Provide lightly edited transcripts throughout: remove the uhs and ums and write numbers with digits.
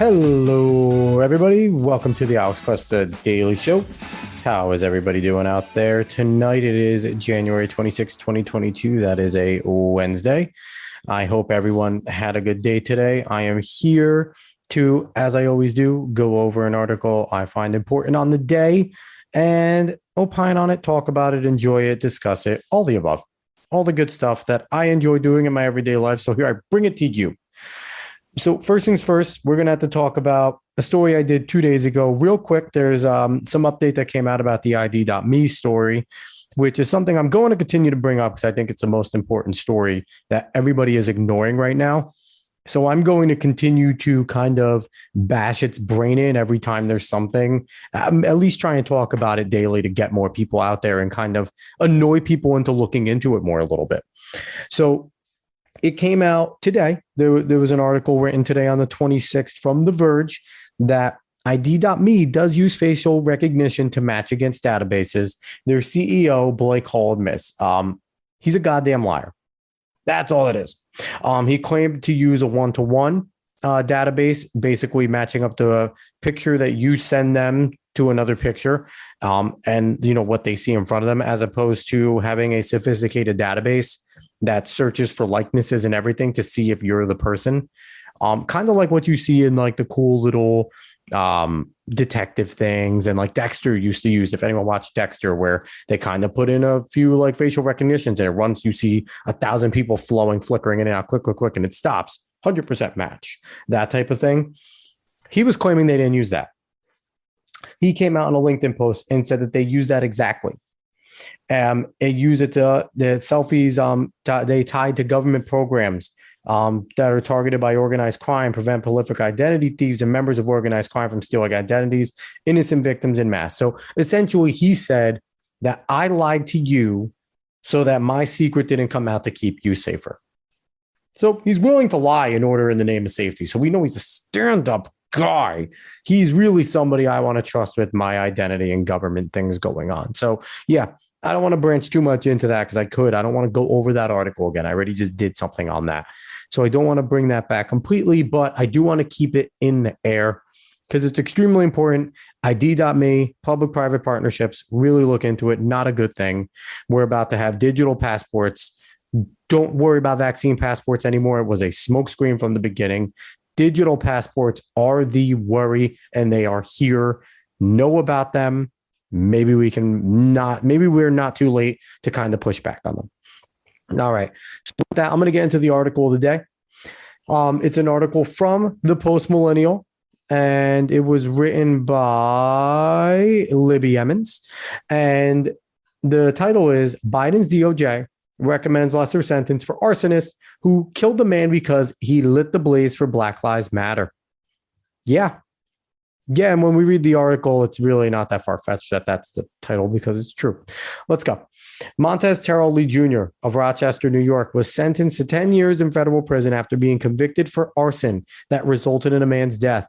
Hello, everybody. Welcome to the Alex Cuesta Daily Show. How is everybody doing out there? Tonight it is January 26, 2022. That is a Wednesday. I hope everyone had a good day today. I am here to, as I always do, go over an article I find important on the day and opine on it, talk about it, enjoy it, discuss it, all the above, all the good stuff that I enjoy doing in my everyday life. So here I bring it to you. So first things first, we're going to have to talk about a story I did 2 days ago. Real quick, there's some update that came out about the ID.me story, which is something I'm going to continue to bring up because I think it's the most important story that everybody is ignoring right now. So I'm going to continue to kind of bash its brain in every time there's something, at least try and talk about it daily to get more people out there and kind of annoy people into looking into it more a little bit. So it came out today. There was an article written today on the 26th from The Verge that ID.me does use facial recognition to match against databases. Their CEO, Blake Hall, admits he's a goddamn liar. That's all it is. He claimed to use a one-to-one database, basically matching up to a picture that you send them to another picture and you know what they see in front of them, as opposed to having a sophisticated database that searches for likenesses and everything to see if you're the person. Kind of like what you see in like the cool little detective things and like Dexter used to use. If anyone watched Dexter, where they kind of put in a few like facial recognitions and it runs, you see 1,000 people flowing, flickering in and out, quick, and it stops. 100% match, that type of thing. He was claiming they didn't use that. He came out in a LinkedIn post and said that they use that exactly. It use it to the selfies. They tied to government programs that are targeted by organized crime, prevent prolific identity thieves and members of organized crime from stealing identities, innocent victims in mass. So essentially, he said that I lied to you so that my secret didn't come out to keep you safer. So he's willing to lie in the name of safety. So we know he's a stand-up guy. He's really somebody I want to trust with my identity and government things going on. So yeah, I don't want to branch too much into that because I don't want to go over that article again. I already just did something on that. So I don't want to bring that back completely, but I do want to keep it in the air because it's extremely important. ID.me, public-private partnerships, really look into it. Not a good thing. We're about to have digital passports. Don't worry about vaccine passports anymore. It was a smokescreen from the beginning. Digital passports are the worry, and they are here. Know about them. Maybe we're not too late to kind of push back on them. All right. So with that, I'm going to get into the article of the day. It's an article from the Post Millennial, and it was written by Libby Emmons. And the title is Biden's DOJ recommends lesser sentence for arsonist who killed a man because he lit the blaze for Black Lives Matter. Yeah, and when we read the article, it's really not that far-fetched that that's the title because it's true. Let's go. Montez Terrell Lee Jr. of Rochester, New York, was sentenced to 10 years in federal prison after being convicted for arson that resulted in a man's death.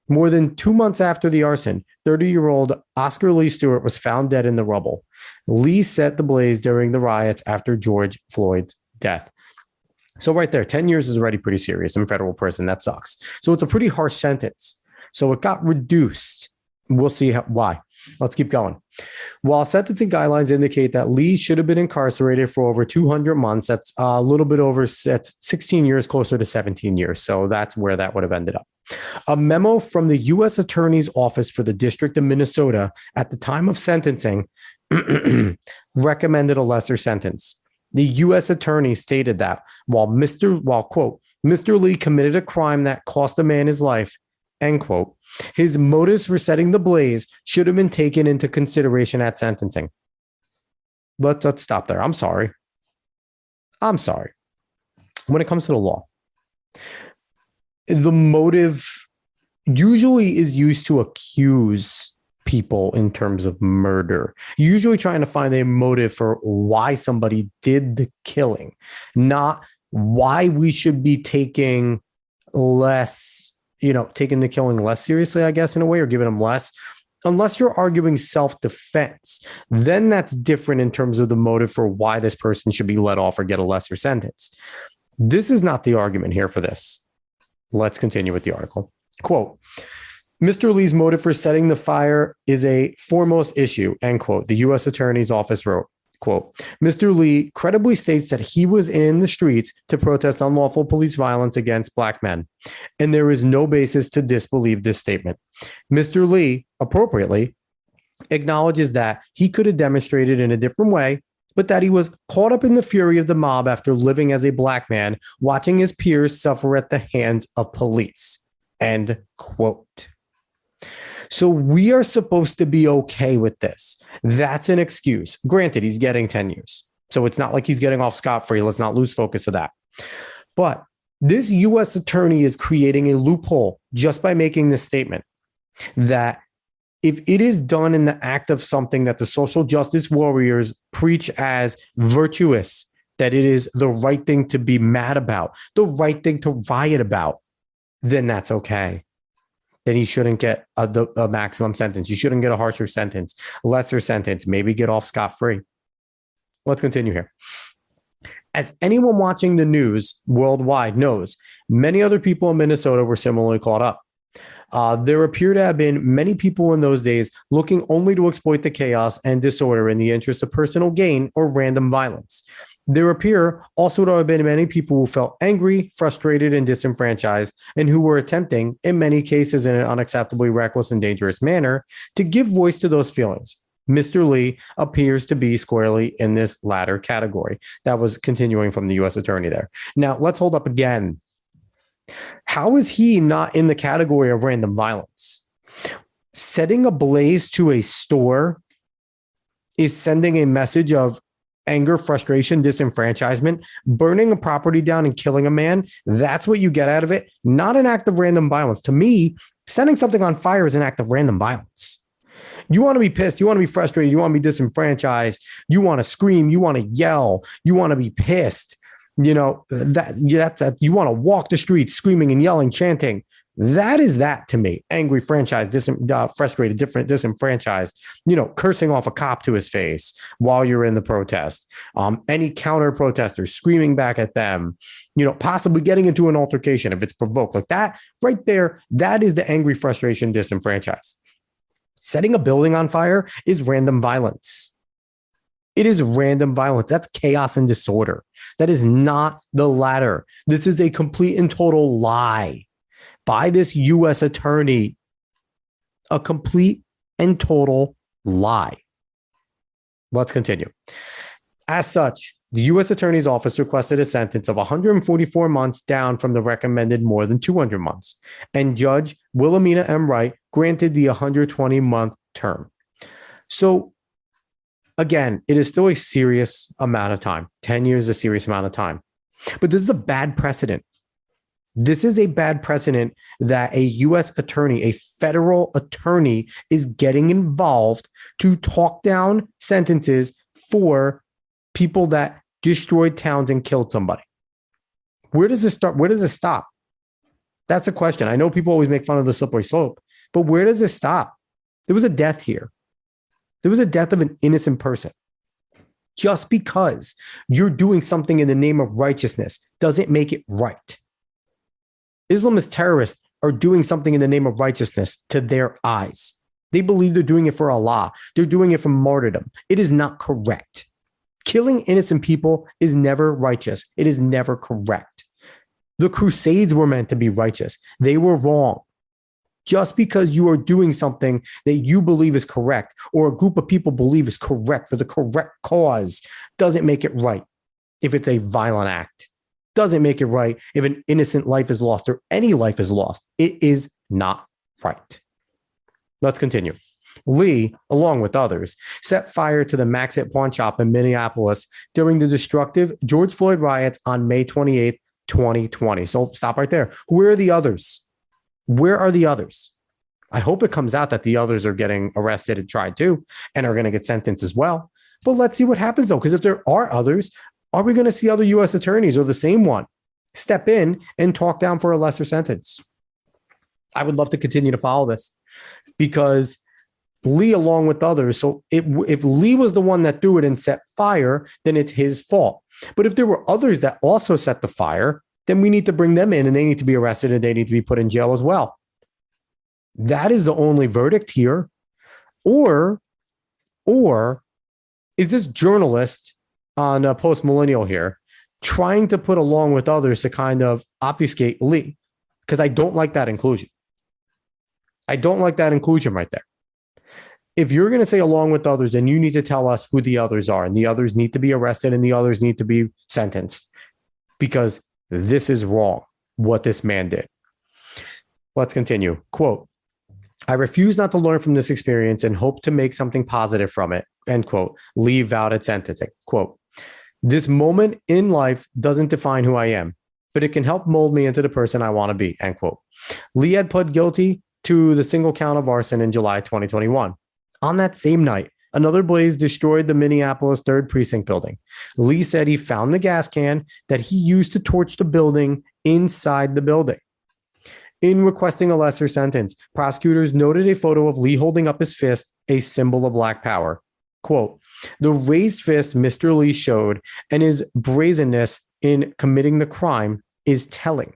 More than 2 months after the arson, 30-year-old Oscar Lee Stewart was found dead in the rubble. Lee set the blaze during the riots after George Floyd's death. So right there, 10 years is already pretty serious in federal prison. That sucks. So it's a pretty harsh sentence. So it got reduced. We'll see why. Let's keep going. While sentencing guidelines indicate that Lee should have been incarcerated for over 200 months, that's a little bit over, that's 16 years, closer to 17 years. So that's where that would have ended up. A memo from the U.S. Attorney's Office for the District of Minnesota at the time of sentencing recommended a lesser sentence. The U.S. Attorney stated that while quote, Mr. Lee committed a crime that cost a man his life, end quote, his motives for setting the blaze should have been taken into consideration at sentencing. Let's stop there. I'm sorry. When it comes to the law, the motive usually is used to accuse people in terms of murder, usually trying to find a motive for why somebody did the killing, not why we should be taking the killing less seriously, I guess, in a way, or giving them less. Unless you're arguing self-defense, then that's different in terms of the motive for why this person should be let off or get a lesser sentence. This is not the argument here for this. Let's continue with the article. Quote, Mr. Lee's motive for setting the fire is a foremost issue, end quote, the U.S. Attorney's Office wrote. Quote, Mr. Lee credibly states that he was in the streets to protest unlawful police violence against Black men, and there is no basis to disbelieve this statement. Mr. Lee, appropriately, acknowledges that he could have demonstrated in a different way, but that he was caught up in the fury of the mob after living as a Black man, watching his peers suffer at the hands of police, end quote. So we are supposed to be okay with this. That's an excuse. Granted, he's getting 10 years. So it's not like he's getting off scot-free. Let's not lose focus of that. But this U.S. attorney is creating a loophole just by making this statement that if it is done in the act of something that the social justice warriors preach as virtuous, that it is the right thing to be mad about, the right thing to riot about, then that's okay. Then you shouldn't get a maximum sentence. You shouldn't get a harsher sentence, lesser sentence, maybe get off scot-free. Let's continue here. As anyone watching the news worldwide knows, many other people in Minnesota were similarly caught up. There appear to have been many people in those days looking only to exploit the chaos and disorder in the interest of personal gain or random violence. There appear also to have been many people who felt angry, frustrated, and disenfranchised, and who were attempting, in many cases in an unacceptably reckless and dangerous manner, to give voice to those feelings. Mr. Lee appears to be squarely in this latter category. That was continuing from the U.S. attorney there. Now, let's hold up again. How is he not in the category of random violence? Setting ablaze to a store is sending a message of anger, frustration, disenfranchisement, burning a property down and killing a man. That's what you get out of it. Not an act of random violence. To me, setting something on fire is an act of random violence. You want to be pissed. You want to be frustrated. You want to be disenfranchised. You want to scream. You want to yell. You want to be pissed. You know, that's you want to walk the streets screaming and yelling, chanting. That is that to me. Angry, frustrated, disenfranchised, cursing off a cop to his face while you're in the protest. Any counter protesters screaming back at them, possibly getting into an altercation if it's provoked like that right there. That is the angry, frustration, disenfranchised. Setting a building on fire is random violence. It is random violence. That's chaos and disorder. That is not the latter. This is a complete and total lie by this U.S. attorney. A complete and total lie. Let's continue. As such, the U.S. Attorney's Office requested a sentence of 144 months down from the recommended more than 200 months. And Judge Wilhelmina M. Wright granted the 120-month term. So, again, it is still a serious amount of time. 10 years is a serious amount of time. But this is a bad precedent. This is a bad precedent that a U.S. attorney, a federal attorney, is getting involved to talk down sentences for people that destroyed towns and killed somebody. Where does this start? Where does it stop? That's a question. I know people always make fun of the slippery slope, but where does it stop? There was a death here. There was a death of an innocent person. Just because you're doing something in the name of righteousness doesn't make it right. Islamist terrorists are doing something in the name of righteousness to their eyes. They believe they're doing it for Allah. They're doing it for martyrdom. It is not correct. Killing innocent people is never righteous. It is never correct. The Crusades were meant to be righteous. They were wrong. Just because you are doing something that you believe is correct or a group of people believe is correct for the correct cause doesn't make it right if it's a violent act. Doesn't make it right if an innocent life is lost or any life is lost. It is not right. Let's continue. Lee, along with others, set fire to the Maxit pawn shop in Minneapolis during the destructive George Floyd riots on May 28th, 2020. So stop right there. Where are the others? Where are the others? I hope it comes out that the others are getting arrested and tried too and are going to get sentenced as well. But let's see what happens, though, because if there are others, are we going to see other U.S. attorneys or the same one step in and talk down for a lesser sentence? I would love to continue to follow this because Lee, along with others, so if Lee was the one that threw it and set fire, then it's his fault. But if there were others that also set the fire, then we need to bring them in and they need to be arrested and they need to be put in jail as well. That is the only verdict here. Or is this journalist on Post Millennial here trying to put along with others to kind of obfuscate Lee? Because I don't like that inclusion. I don't like that inclusion right there. If you're going to say along with others, then you need to tell us who the others are, and the others need to be arrested and the others need to be sentenced, because this is wrong, what this man did. Let's continue. Quote, I refuse not to learn from this experience and hope to make something positive from it, end quote. Lee vowed at sentencing. Quote, this moment in life doesn't define who I am, but it can help mold me into the person I want to be, end quote. Lee had pled guilty to the single count of arson in July 2021. On that same night, another blaze destroyed the Minneapolis 3rd Precinct building. Lee said he found the gas can that he used to torch the building inside the building. In requesting a lesser sentence, prosecutors noted a photo of Lee holding up his fist, a symbol of Black power. Quote, the raised fist Mr. Lee showed and his brazenness in committing the crime is telling.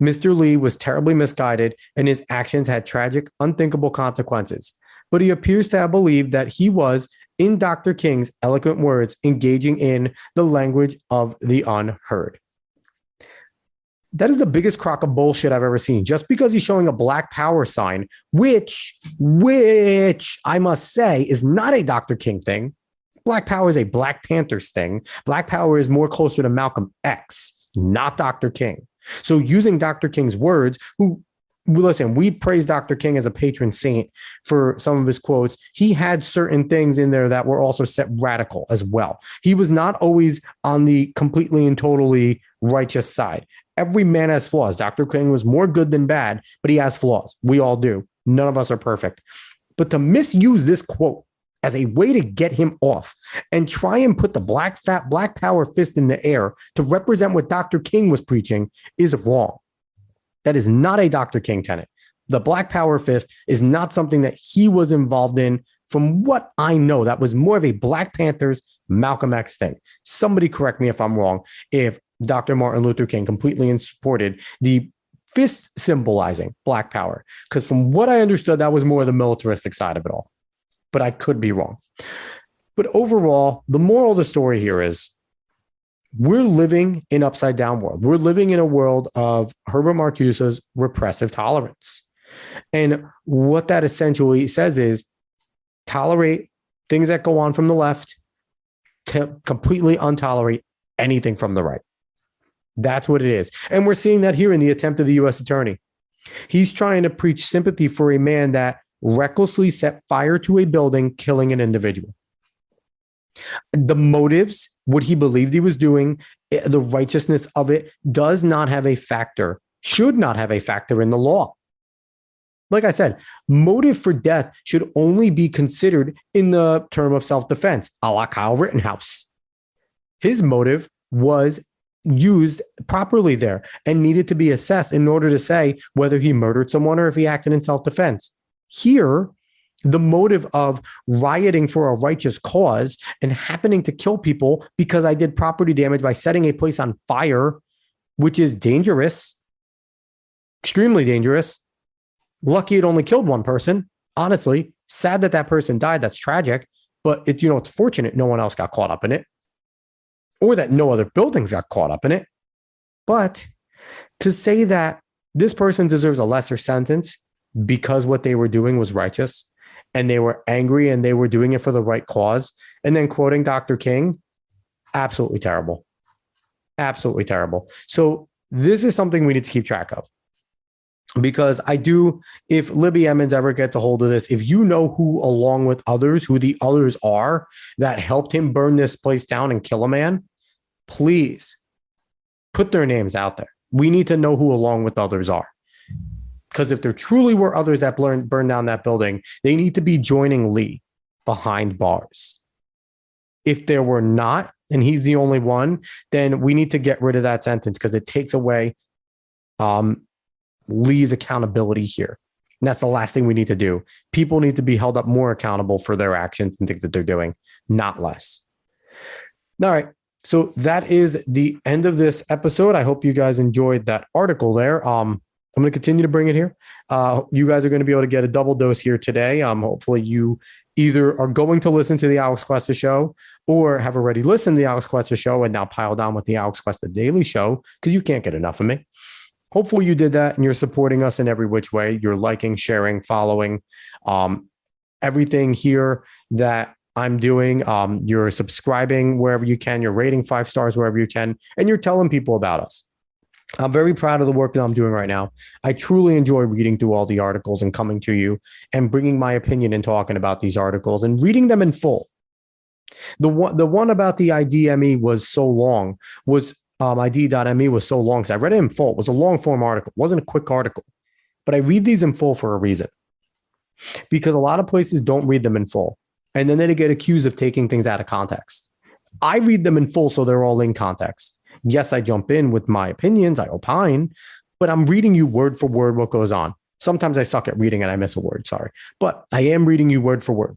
Mr. Lee was terribly misguided and his actions had tragic, unthinkable consequences. But he appears to have believed that he was, in Dr. King's eloquent words, engaging in the language of the unheard. That is the biggest crock of bullshit I've ever seen. Just because he's showing a Black power sign, which I must say is not a Dr. King thing. Black power is a Black Panthers thing. Black power is more closer to Malcolm X, not Dr. King. So using Dr. King's words, listen, we praise Dr. King as a patron saint for some of his quotes. He had certain things in there that were also set radical as well. He was not always on the completely and totally righteous side. Every man has flaws. Dr. King was more good than bad, but he has flaws. We all do. None of us are perfect. But to misuse this quote as a way to get him off and try and put the Black power fist in the air to represent what Dr. King was preaching is wrong. That is not a Dr. King tenet. The Black power fist is not something that he was involved in. From what I know, that was more of a Black Panthers, Malcolm X thing. Somebody correct me if I'm wrong. If Dr. Martin Luther King completely supported the fist symbolizing Black power, because from what I understood, that was more the militaristic side of it all. But I could be wrong. But overall, the moral of the story here is we're living in an upside down world. We're living in a world of Herbert Marcuse's repressive tolerance. And what that essentially says is tolerate things that go on from the left, to completely untolerate anything from the right. That's what it is. And we're seeing that here in the attempt of the U.S. attorney. He's trying to preach sympathy for a man that recklessly set fire to a building, killing an individual. The motives, what he believed he was doing, the righteousness of it does not have a factor, should not have a factor in the law. Like I said, motive for death should only be considered in the term of self-defense, a la Kyle Rittenhouse. His motive was used properly there and needed to be assessed in order to say whether he murdered someone or if he acted in self-defense. Here, the motive of rioting for a righteous cause and happening to kill people because I did property damage by setting a place on fire, which is dangerous, extremely dangerous. Lucky it only killed one person. Honestly, sad that that person died. That's tragic, but it's fortunate no one else got caught up in it, or that no other buildings got caught up in it. But to say that this person deserves a lesser sentence because what they were doing was righteous and they were angry and they were doing it for the right cause, and then quoting Dr. King, absolutely terrible. Absolutely terrible. So this is something we need to keep track of. Because if Libby Emmons ever gets a hold of this, if you know who, along with others, who the others are that helped him burn this place down and kill a man, please put their names out there. We need to know who, along with others, are. Because if there truly were others that burned down that building, they need to be joining Lee behind bars. If there were not, and he's the only one, then we need to get rid of that sentence because it takes away Lee's accountability here. And that's the last thing we need to do. People need to be held up more accountable for their actions and things that they're doing, not less. All right. So that is the end of this episode. I hope you guys enjoyed that article there. I'm going to continue to bring it here. You guys are going to be able to get a double dose here today. Hopefully you either are going to listen to the Alex Cuesta show or have already listened to the Alex Cuesta show and now piled on with the Alex Cuesta Daily Show because you can't get enough of me. Hopefully you did that and you're supporting us in every which way. You're liking, sharing, following everything here that I'm doing. You're subscribing wherever you can. You're rating 5 stars wherever you can. And you're telling people about us. I'm very proud of the work that I'm doing right now. I truly enjoy reading through all the articles and coming to you and bringing my opinion and talking about these articles and reading them in full. The one about the IDME was so long, ID.me was so long. So I read it in full. It was a long form article. It wasn't a quick article, but I read these in full for a reason because a lot of places don't read them in full. And then they get accused of taking things out of context. I read them in full so they're all in context. Yes, I jump in with my opinions, I opine, but I'm reading you word for word what goes on. Sometimes I suck at reading and I miss a word, sorry. But I am reading you word for word.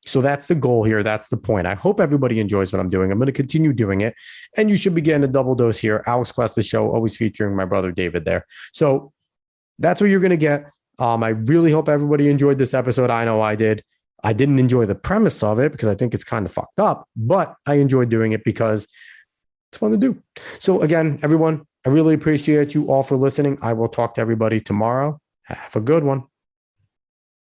So that's the goal here. That's the point. I hope everybody enjoys what I'm doing. I'm going to continue doing it. And you should be getting a double dose here. Alex Cuesta Show, always featuring my brother David there. So that's what you're going to get. I really hope everybody enjoyed this episode. I know I did. I didn't enjoy the premise of it because I think it's kind of fucked up, but I enjoyed doing it because it's fun to do. So again, everyone, I really appreciate you all for listening. I will talk to everybody tomorrow. Have a good one.